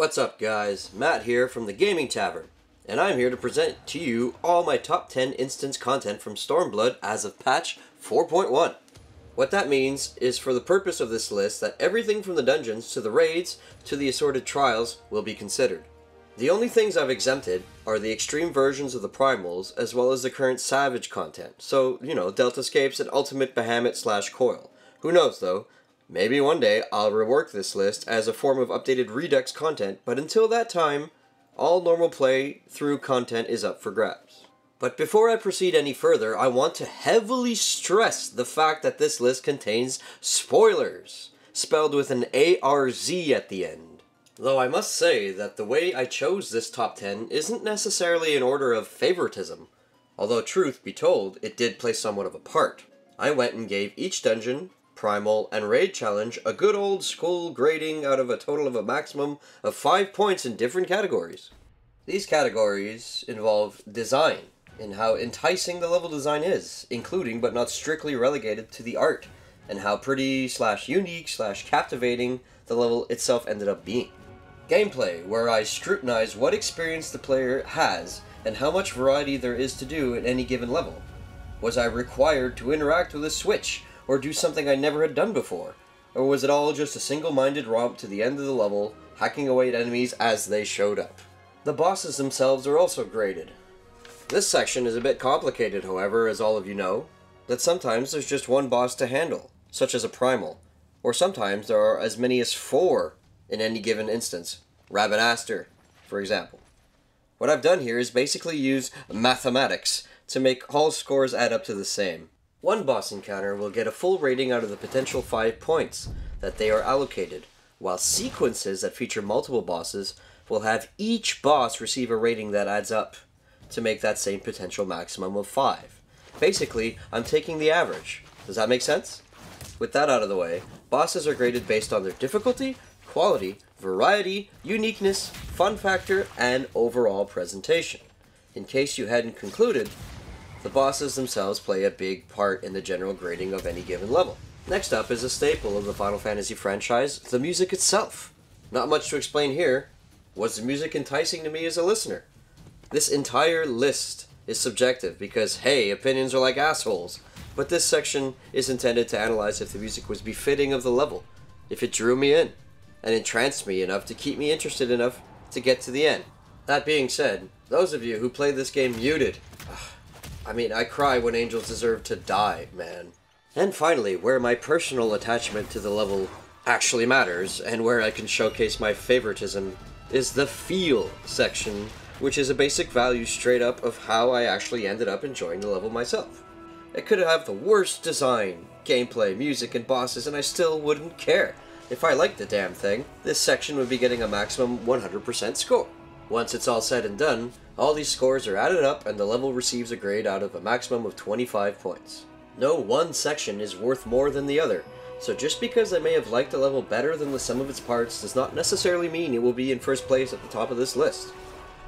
What's up guys, Matt here from the Gaming Tavern, and I'm here to present to you all my top 10 instance content from Stormblood as of patch 4.1. What that means is for the purpose of this list that everything from the dungeons to the raids to the assorted trials will be considered. The only things I've exempted are the extreme versions of the primals as well as the current savage content, so, Deltascapes and Ultimate Bahamut / Coil. Who knows though? Maybe one day I'll rework this list as a form of updated Redux content, but until that time, all normal play-through content is up for grabs. But before I proceed any further, I want to heavily stress the fact that this list contains spoilers, spelled with an A-R-Z at the end. Though I must say that the way I chose this top 10 isn't necessarily in order of favoritism, although truth be told, it did play somewhat of a part. I went and gave each dungeon, primal, and raid challenge a good old school grading out of a total of a maximum of 5 points in different categories. These categories involve design, and how enticing the level design is, including but not strictly relegated to the art, and how pretty / unique / captivating the level itself ended up being. Gameplay, where I scrutinize what experience the player has, and how much variety there is to do at any given level. Was I required to interact with a switch, or do something I never had done before? Or was it all just a single-minded romp to the end of the level, hacking away at enemies as they showed up? The bosses themselves are also graded. This section is a bit complicated, however, as all of you know, that sometimes there's just one boss to handle, such as a primal, or sometimes there are as many as 4 in any given instance, Rabanaster, for example. What I've done here is basically use mathematics to make all scores add up to the same. One boss encounter will get a full rating out of the potential 5 points that they are allocated, while sequences that feature multiple bosses will have each boss receive a rating that adds up to make that same potential maximum of 5. Basically, I'm taking the average. Does that make sense? With that out of the way, bosses are graded based on their difficulty, quality, variety, uniqueness, fun factor, and overall presentation. In case you hadn't concluded, the bosses themselves play a big part in the general grading of any given level. Next up is a staple of the Final Fantasy franchise, the music itself. Not much to explain here. Was the music enticing to me as a listener? This entire list is subjective because, hey, opinions are like assholes. But this section is intended to analyze if the music was befitting of the level, if it drew me in, and entranced me enough to keep me interested enough to get to the end. That being said, those of you who played this game muted, I cry when angels deserve to die, man. And finally, where my personal attachment to the level actually matters, and where I can showcase my favoritism, is the feel section, which is a basic value straight up of how I actually ended up enjoying the level myself. It could have the worst design, gameplay, music, and bosses, and I still wouldn't care. If I liked the damn thing, this section would be getting a maximum 100% score. Once it's all said and done, all these scores are added up and the level receives a grade out of a maximum of 25 points. No one section is worth more than the other, so just because I may have liked a level better than the sum of its parts does not necessarily mean it will be in first place at the top of this list.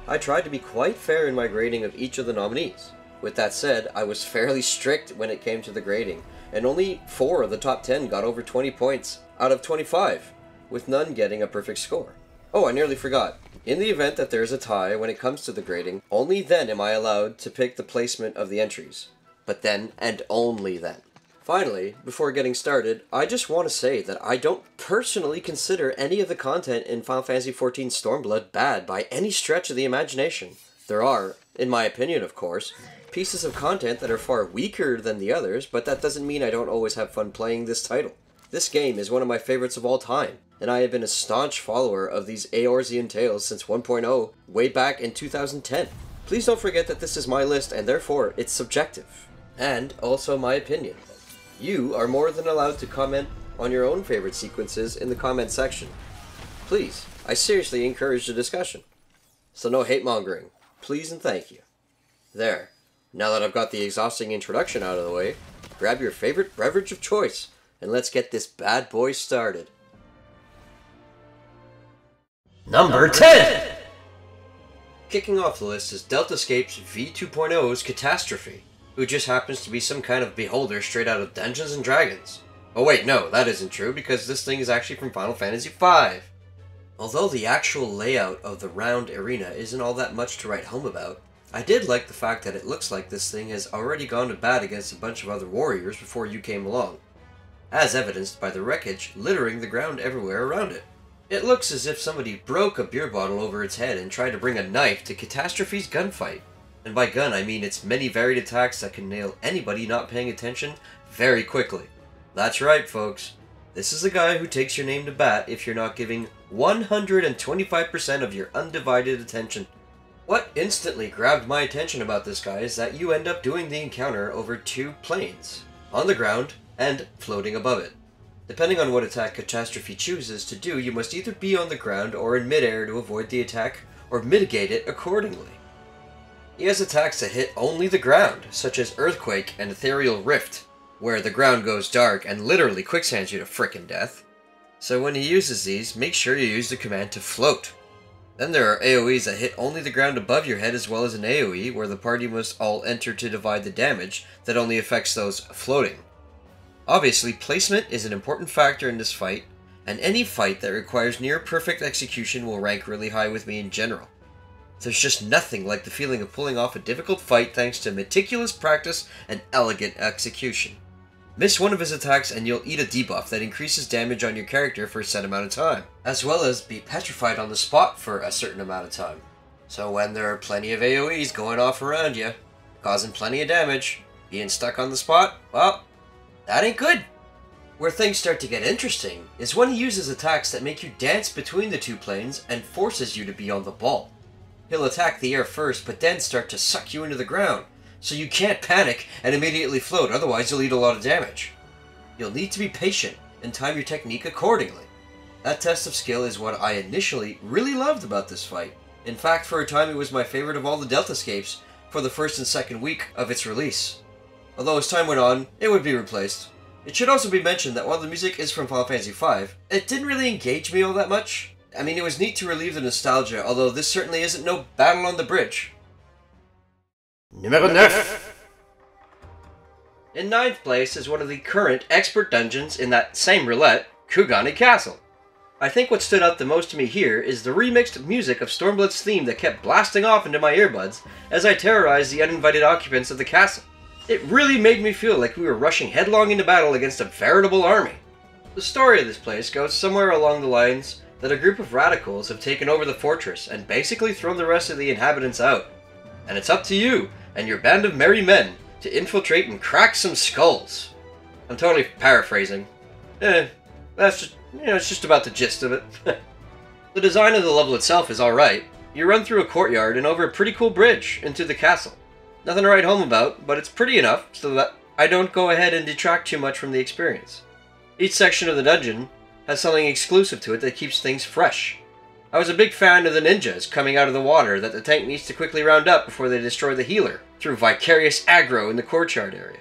I tried to be quite fair in my grading of each of the nominees. With that said, I was fairly strict when it came to the grading, and only 4 of the top 10 got over 20 points out of 25, with none getting a perfect score. Oh, I nearly forgot. In the event that there is a tie when it comes to the grading, only then am I allowed to pick the placement of the entries. But then, and only then. Finally, before getting started, I just want to say that I don't personally consider any of the content in Final Fantasy XIV Stormblood bad by any stretch of the imagination. There are, in my opinion of course, pieces of content that are far weaker than the others, but that doesn't mean I don't always have fun playing this title. This game is one of my favorites of all time, and I have been a staunch follower of these Eorzean tales since 1.0, way back in 2010. Please don't forget that this is my list, and therefore, it's subjective. And also my opinion. You are more than allowed to comment on your own favorite sequences in the comment section. Please, I seriously encourage the discussion. So no hate-mongering. Please and thank you. There. Now that I've got the exhausting introduction out of the way, grab your favorite beverage of choice, and let's get this bad boy started. Number 10! Kicking off the list is Deltascapes V2.0's Catastrophe, who just happens to be some kind of beholder straight out of Dungeons and Dragons. Oh wait, no, that isn't true, because this thing is actually from Final Fantasy V. Although the actual layout of the round arena isn't all that much to write home about, I did like the fact that it looks like this thing has already gone to bat against a bunch of other warriors before you came along, as evidenced by the wreckage littering the ground everywhere around it. It looks as if somebody broke a beer bottle over its head and tried to bring a knife to Catastrophe's gunfight. And by gun, I mean its many varied attacks that can nail anybody not paying attention very quickly. That's right, folks. This is a guy who takes your name to bat if you're not giving 125% of your undivided attention. What instantly grabbed my attention about this guy is that you end up doing the encounter over 2 planes, on the ground and floating above it. Depending on what attack Catastrophe chooses to do, you must either be on the ground or in midair to avoid the attack, or mitigate it accordingly. He has attacks that hit only the ground, such as Earthquake and Ethereal Rift, where the ground goes dark and literally quicksands you to frickin' death. So when he uses these, make sure you use the command to float. Then there are AoEs that hit only the ground above your head, as well as an AoE where the party must all enter to divide the damage that only affects those floating. Obviously, placement is an important factor in this fight, and any fight that requires near-perfect execution will rank really high with me in general. There's just nothing like the feeling of pulling off a difficult fight thanks to meticulous practice and elegant execution. Miss one of his attacks and you'll eat a debuff that increases damage on your character for a set amount of time, as well as be petrified on the spot for a certain amount of time. So when there are plenty of AoEs going off around you, causing plenty of damage, being stuck on the spot, well, that ain't good. Where things start to get interesting is when he uses attacks that make you dance between the 2 planes and forces you to be on the ball. He'll attack the air first, but then start to suck you into the ground, so you can't panic and immediately float, otherwise you'll eat a lot of damage. You'll need to be patient and time your technique accordingly. That test of skill is what I initially really loved about this fight. In fact, for a time it was my favorite of all the Deltascapes for the first and second week of its release. Although as time went on, it would be replaced. It should also be mentioned that while the music is from Final Fantasy V, it didn't really engage me all that much. I mean, it was neat to relieve the nostalgia, although this certainly isn't no Battle on the Bridge. Numéro 9. In 9th place is one of the current expert dungeons in that same roulette, Kugane Castle. I think what stood out the most to me here is the remixed music of Stormblood's theme that kept blasting off into my earbuds as I terrorized the uninvited occupants of the castle. It really made me feel like we were rushing headlong into battle against a veritable army. The story of this place goes somewhere along the lines that a group of radicals have taken over the fortress and basically thrown the rest of the inhabitants out. And it's up to you and your band of merry men to infiltrate and crack some skulls. I'm totally paraphrasing. That's just, it's just about the gist of it. The design of the level itself is alright. You run through a courtyard and over a pretty cool bridge into the castle. Nothing to write home about, but it's pretty enough so that I don't go ahead and detract too much from the experience. Each section of the dungeon has something exclusive to it that keeps things fresh. I was a big fan of the ninjas coming out of the water that the tank needs to quickly round up before they destroy the healer through vicarious aggro in the courtyard area.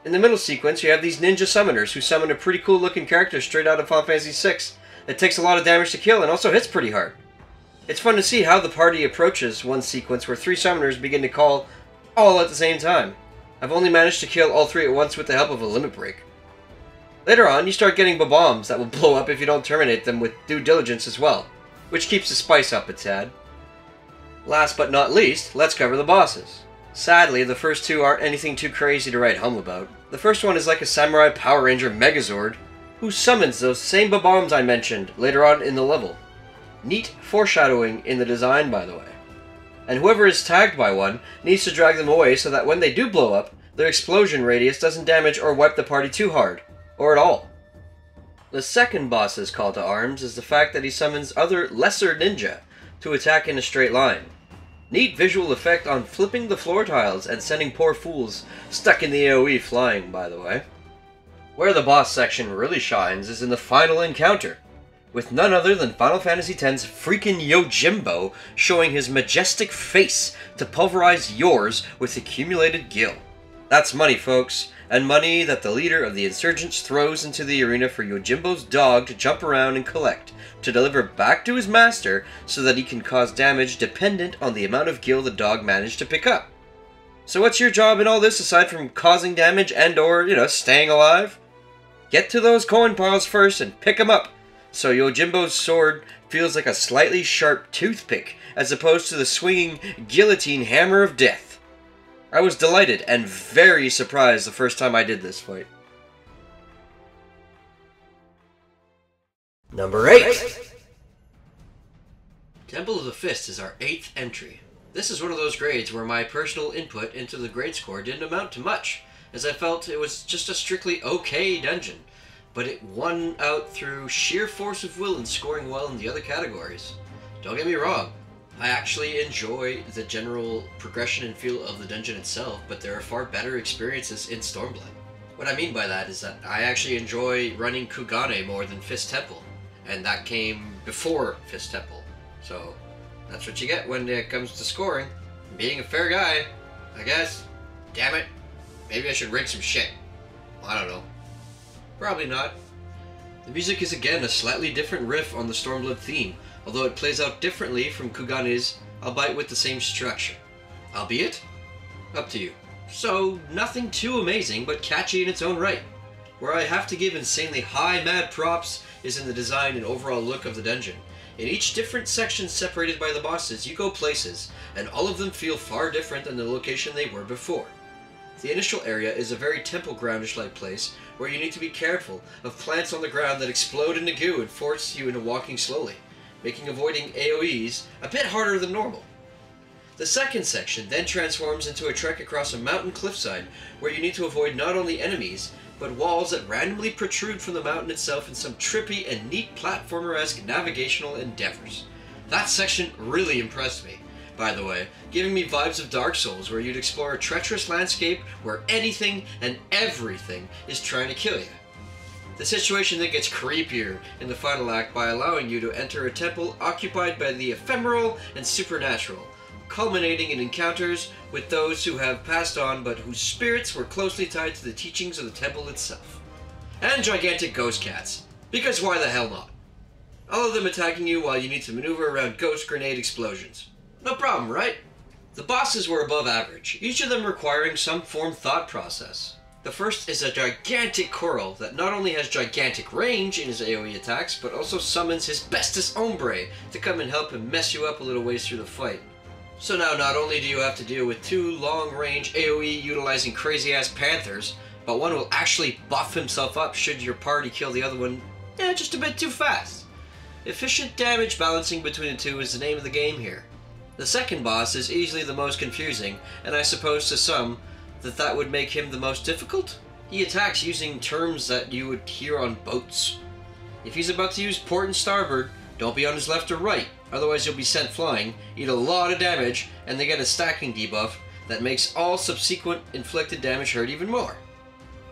In the middle sequence, you have these ninja summoners who summon a pretty cool looking character straight out of Final Fantasy VI that takes a lot of damage to kill and also hits pretty hard. It's fun to see how the party approaches one sequence where 3 summoners begin to call all at the same time. I've only managed to kill all 3 at once with the help of a limit break. Later on, you start getting bombs that will blow up if you don't terminate them with due diligence as well, which keeps the spice up a tad. Last but not least, let's cover the bosses. Sadly, the first 2 aren't anything too crazy to write home about. The first one is like a Samurai Power Ranger Megazord, who summons those same bombs I mentioned later on in the level. Neat foreshadowing in the design, by the way. And whoever is tagged by one needs to drag them away so that when they do blow up, their explosion radius doesn't damage or wipe the party too hard, or at all. The second boss's call to arms is the fact that he summons other lesser ninja to attack in a straight line. Neat visual effect on flipping the floor tiles and sending poor fools stuck in the AoE flying, by the way. Where the boss section really shines is in the final encounter, with none other than Final Fantasy X's freaking Yojimbo showing his majestic face to pulverize yours with accumulated gil. That's money, folks, and money that the leader of the insurgents throws into the arena for Yojimbo's dog to jump around and collect, to deliver back to his master so that he can cause damage dependent on the amount of gil the dog managed to pick up. So what's your job in all this aside from causing damage and or, staying alive? Get to those coin piles first and pick them up, so Yojimbo's sword feels like a slightly sharp toothpick, as opposed to the swinging guillotine hammer of death. I was delighted and very surprised the first time I did this fight. Number 8! Temple of the Fist is our 8th entry. This is one of those grades where my personal input into the grade score didn't amount to much, as I felt it was just a strictly okay dungeon, but it won out through sheer force of will and scoring well in the other categories. Don't get me wrong, I actually enjoy the general progression and feel of the dungeon itself, but there are far better experiences in Stormblood. What I mean by that is that I actually enjoy running Kugane more than Fist Temple, and that came before Fist Temple. So that's what you get when it comes to scoring. Being a fair guy, I guess. Damn it. Maybe I should rig some shit. I don't know. Probably not. The music is again a slightly different riff on the Stormblood theme, although it plays out differently from Kugane's, albeit with the same structure. Albeit? Up to you. So, nothing too amazing, but catchy in its own right. Where I have to give insanely high mad props is in the design and overall look of the dungeon. In each different section separated by the bosses, you go places, and all of them feel far different than the location they were before. The initial area is a very temple groundish-like place, where you need to be careful of plants on the ground that explode into goo and force you into walking slowly, making avoiding AoEs a bit harder than normal. The second section then transforms into a trek across a mountain cliffside, where you need to avoid not only enemies, but walls that randomly protrude from the mountain itself in some trippy and neat platformer-esque navigational endeavors. That section really impressed me, by the way, giving me vibes of Dark Souls, where you'd explore a treacherous landscape where anything and everything is trying to kill you. The situation then gets creepier in the final act by allowing you to enter a temple occupied by the ephemeral and supernatural, culminating in encounters with those who have passed on but whose spirits were closely tied to the teachings of the temple itself. And gigantic ghost cats, because why the hell not? All of them attacking you while you need to maneuver around ghost grenade explosions. No problem, right? The bosses were above average, each of them requiring some form thought process. The first is a gigantic coral that not only has gigantic range in his AoE attacks, but also summons his bestest hombre to come and help him mess you up a little ways through the fight. So now not only do you have to deal with 2 long-range AoE utilizing crazy-ass panthers, but one will actually buff himself up should your party kill the other one just a bit too fast. Efficient damage balancing between the two is the name of the game here. The second boss is easily the most confusing, and I suppose to some that would make him the most difficult? He attacks using terms that you would hear on boats. If he's about to use port and starboard, don't be on his left or right, otherwise you'll be sent flying, eat a lot of damage, and they get a stacking debuff that makes all subsequent inflicted damage hurt even more.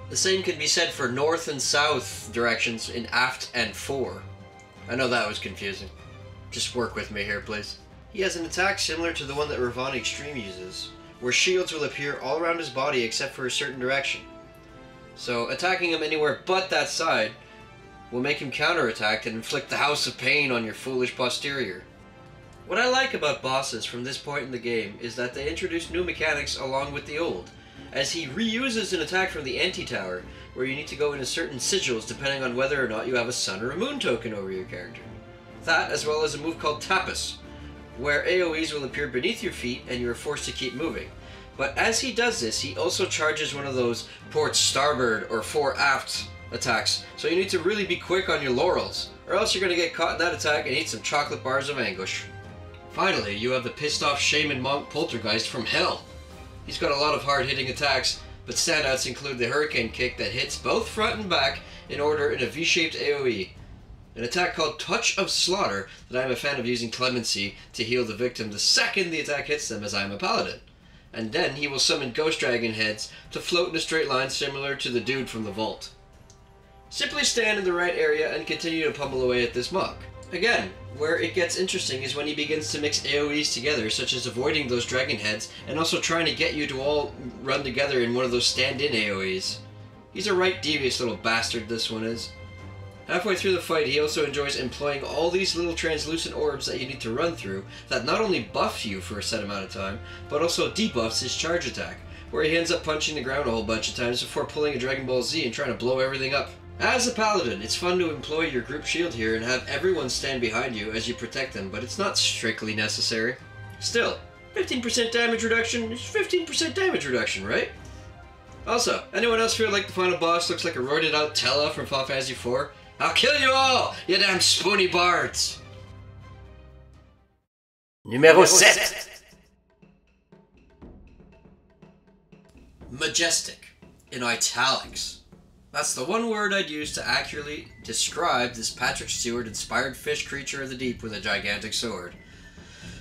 The same can be said for north and south directions in aft and fore. I know that was confusing. Just work with me here, please. He has an attack similar to the one that Ravana Extreme uses, where shields will appear all around his body except for a certain direction. So attacking him anywhere but that side will make him counterattack and inflict the house of pain on your foolish posterior. What I like about bosses from this point in the game is that they introduce new mechanics along with the old, as he reuses an attack from the anti-tower, where you need to go into certain sigils depending on whether or not you have a sun or a moon token over your character. That, as well as a move called Tapas, where AoEs will appear beneath your feet and you are forced to keep moving. But as he does this, he also charges one of those port starboard or fore aft attacks, so you need to really be quick on your laurels, or else you're going to get caught in that attack and eat some chocolate bars of anguish. Finally, you have the pissed off shaman monk Poltergeist from hell. He's got a lot of hard hitting attacks, but standouts include the hurricane kick that hits both front and back in order in a V-shaped AoE. An attack called Touch of Slaughter that I'm a fan of using Clemency to heal the victim the second the attack hits them, as I am a paladin. And then he will summon ghost dragon heads to float in a straight line similar to the dude from the vault. Simply stand in the right area and continue to pummel away at this monk. Again, where it gets interesting is when he begins to mix AoEs together, such as avoiding those dragon heads and also trying to get you to all run together in one of those stand-in AoEs. He's a right devious little bastard, this one is. Halfway through the fight, he also enjoys employing all these little translucent orbs that you need to run through that not only buff you for a set amount of time, but also debuffs his charge attack, where he ends up punching the ground a whole bunch of times before pulling a Dragon Ball Z and trying to blow everything up. As a paladin, it's fun to employ your group shield here and have everyone stand behind you as you protect them, but it's not strictly necessary. Still, 15% damage reduction is 15% damage reduction, right? Also, anyone else feel like the final boss looks like a roided out Tella from Final Fantasy IV? I'll kill you all, you damn spoony bards! Numéro 7. Majestic, in italics. That's the one word I'd use to accurately describe this Patrick Stewart-inspired fish creature of the deep with a gigantic sword.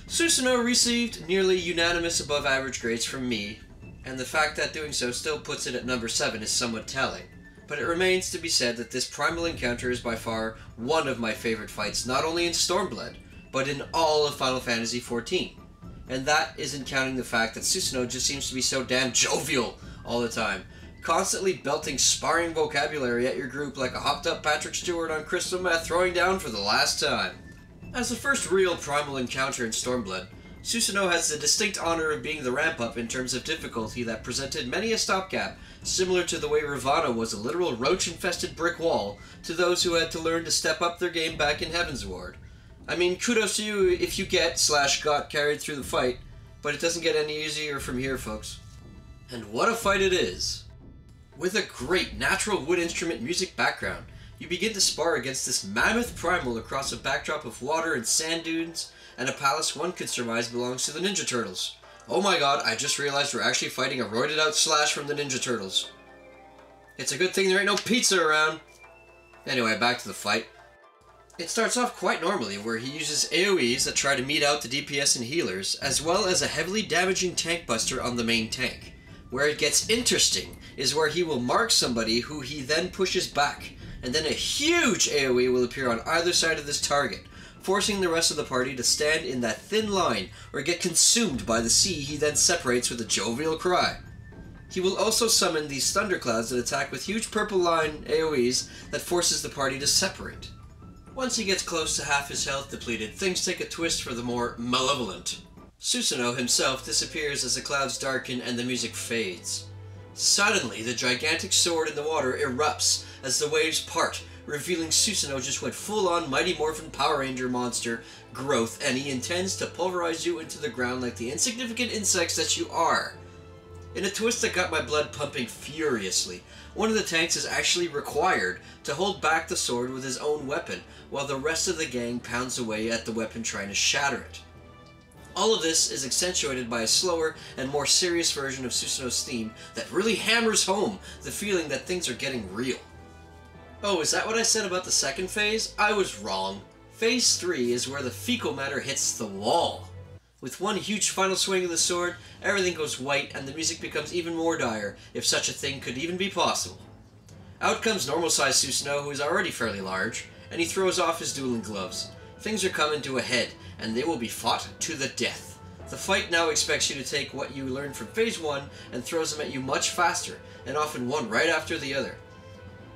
Susanoo received nearly unanimous above-average grades from me, and the fact that doing so still puts it at number 7 is somewhat telling. But it remains to be said that this primal encounter is by far one of my favorite fights, not only in Stormblood, but in all of Final Fantasy XIV. And that isn't counting the fact that Susanoo just seems to be so damn jovial all the time, constantly belting sparring vocabulary at your group like a hopped-up Patrick Stewart on crystal meth throwing down for the last time. As the first real primal encounter in Stormblood, Susanoo has the distinct honor of being the ramp-up in terms of difficulty that presented many a stopgap, similar to the way Ravana was a literal roach-infested brick wall to those who had to learn to step up their game back in Heaven's Ward. I mean, kudos to you if you got carried through the fight, but it doesn't get any easier from here, folks. And what a fight it is! With a great natural wood instrument music background, you begin to spar against this mammoth primal across a backdrop of water and sand dunes, and a palace one could surmise belongs to the Ninja Turtles. Oh my god, I just realized we're actually fighting a roided out Slash from the Ninja Turtles. It's a good thing there ain't no pizza around. Anyway, back to the fight. It starts off quite normally, where he uses AoEs that try to meet out the DPS and healers, as well as a heavily damaging tank buster on the main tank. Where it gets interesting is where he will mark somebody who he then pushes back, and then a huge AoE will appear on either side of this target, forcing the rest of the party to stand in that thin line or get consumed by the sea he then separates with a jovial cry. He will also summon these thunderclouds that attack with huge purple line AoEs that forces the party to separate. Once he gets close to half his health depleted, things take a twist for the more malevolent. Susanoo himself disappears as the clouds darken and the music fades. Suddenly, the gigantic sword in the water erupts as the waves part, revealing Susanoo just went full-on Mighty Morphin Power Ranger monster growth, and he intends to pulverize you into the ground like the insignificant insects that you are. In a twist that got my blood pumping furiously, one of the tanks is actually required to hold back the sword with his own weapon, while the rest of the gang pounds away at the weapon trying to shatter it. All of this is accentuated by a slower and more serious version of Susanoo's theme that really hammers home the feeling that things are getting real. Oh, is that what I said about the second phase? I was wrong. Phase 3 is where the fecal matter hits the wall. With one huge final swing of the sword, everything goes white and the music becomes even more dire, if such a thing could even be possible. Out comes normal-sized Susanoo, who is already fairly large, and he throws off his dueling gloves. Things are coming to a head, and they will be fought to the death. The fight now expects you to take what you learned from Phase 1 and throws them at you much faster, and often one right after the other.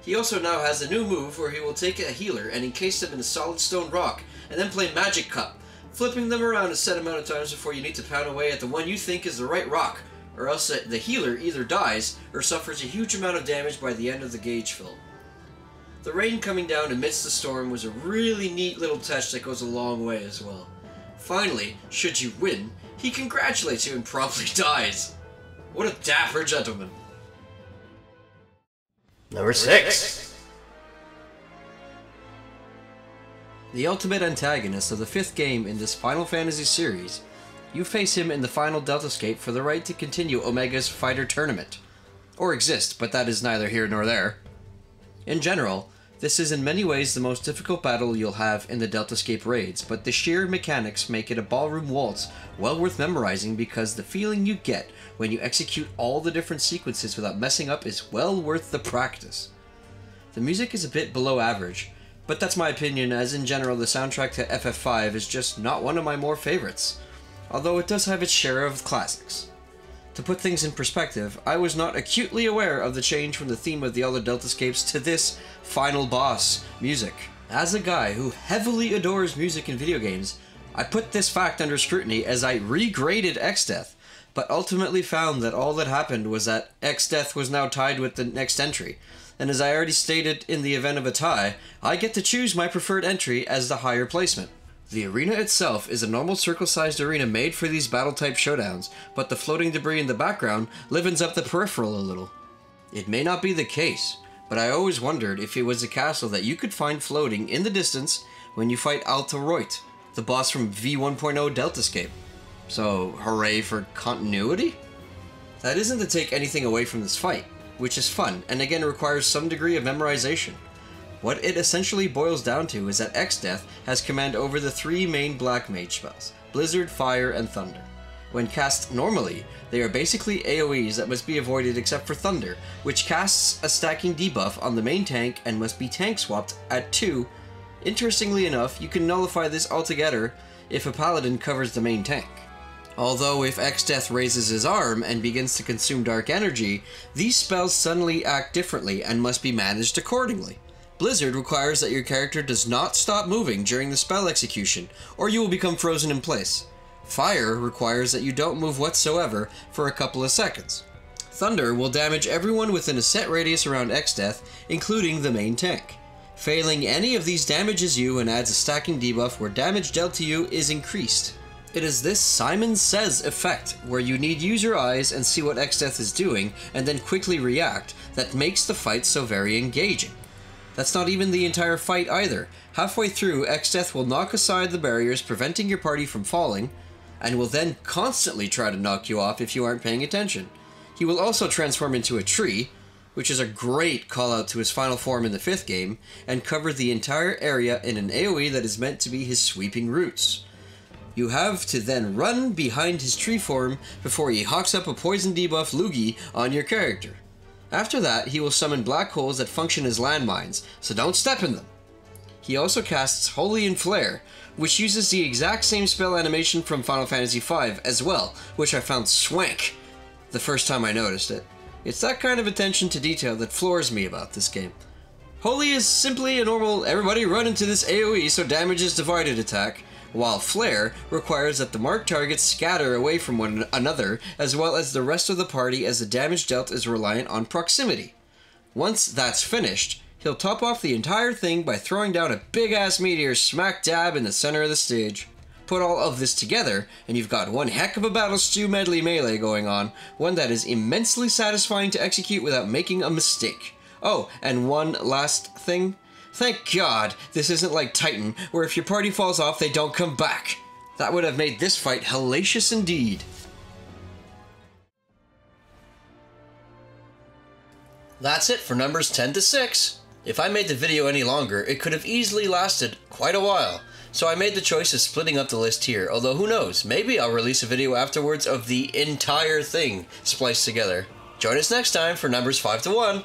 He also now has a new move where he will take a healer and encase them in a solid stone rock, and then play Magic Cup, flipping them around a set amount of times before you need to pound away at the one you think is the right rock, or else the healer either dies or suffers a huge amount of damage by the end of the gauge fill. The rain coming down amidst the storm was a really neat little touch that goes a long way as well. Finally, should you win, he congratulates you and promptly dies. What a dapper gentleman. Number 6. The ultimate antagonist of the 5th game in this Final Fantasy series. You face him in the final Deltascape for the right to continue Omega's fighter tournament. Or exist, but that is neither here nor there. In general, this is in many ways the most difficult battle you'll have in the Deltascape raids, but the sheer mechanics make it a ballroom waltz well worth memorizing because the feeling you get when you execute all the different sequences without messing up is well worth the practice. The music is a bit below average, but that's my opinion, as in general the soundtrack to FF5 is just not one of my more favorites, although it does have its share of classics. To put things in perspective, I was not acutely aware of the change from the theme of the other Deltascapes to this final boss music. As a guy who heavily adores music in video games, I put this fact under scrutiny as I regraded Xdeath, but ultimately found that all that happened was that Xdeath was now tied with the next entry, and as I already stated in the event of a tie, I get to choose my preferred entry as the higher placement. The arena itself is a normal circle-sized arena made for these battle-type showdowns, but the floating debris in the background livens up the peripheral a little. It may not be the case, but I always wondered if it was a castle that you could find floating in the distance when you fight Altaroit, the boss from V1.0 Deltascape. So, hooray for continuity? That isn't to take anything away from this fight, which is fun, and again requires some degree of memorization. What it essentially boils down to is that Exdeath has command over the three main Black Mage spells, Blizzard, Fire, and Thunder. When cast normally, they are basically AoEs that must be avoided except for Thunder, which casts a stacking debuff on the main tank and must be tank swapped at 2. Interestingly enough, you can nullify this altogether if a Paladin covers the main tank. Although if Exdeath raises his arm and begins to consume dark energy, these spells suddenly act differently and must be managed accordingly. Blizzard requires that your character does not stop moving during the spell execution, or you will become frozen in place. Fire requires that you don't move whatsoever for a couple of seconds. Thunder will damage everyone within a set radius around Exdeath, including the main tank. Failing any of these damages you and adds a stacking debuff where damage dealt to you is increased. It is this Simon Says effect, where you need use your eyes and see what Exdeath is doing, and then quickly react, that makes the fight so very engaging. That's not even the entire fight either. Halfway through, Exdeath will knock aside the barriers preventing your party from falling, and will then constantly try to knock you off if you aren't paying attention. He will also transform into a tree, which is a great call out to his final form in the 5th game, and cover the entire area in an AoE that is meant to be his sweeping roots. You have to then run behind his tree form before he hawks up a poison debuff Loogie on your character. After that, he will summon black holes that function as landmines, so don't step in them. He also casts Holy and Flare, which uses the exact same spell animation from Final Fantasy V as well, which I found swank the first time I noticed it. It's that kind of attention to detail that floors me about this game. Holy is simply a normal everybody run into this AoE so damage is divided attack, while Flare requires that the marked targets scatter away from one another, as well as the rest of the party, as the damage dealt is reliant on proximity. Once that's finished, he'll top off the entire thing by throwing down a big-ass meteor smack dab in the center of the stage. Put all of this together, and you've got one heck of a battle stew medley melee going on, one that is immensely satisfying to execute without making a mistake. Oh, and one last thing. Thank God this isn't like Titan, where if your party falls off, they don't come back. That would have made this fight hellacious indeed. That's it for numbers 10 to 6. If I made the video any longer, it could have easily lasted quite a while. So I made the choice of splitting up the list here, although who knows, maybe I'll release a video afterwards of the entire thing spliced together. Join us next time for numbers 5 to 1.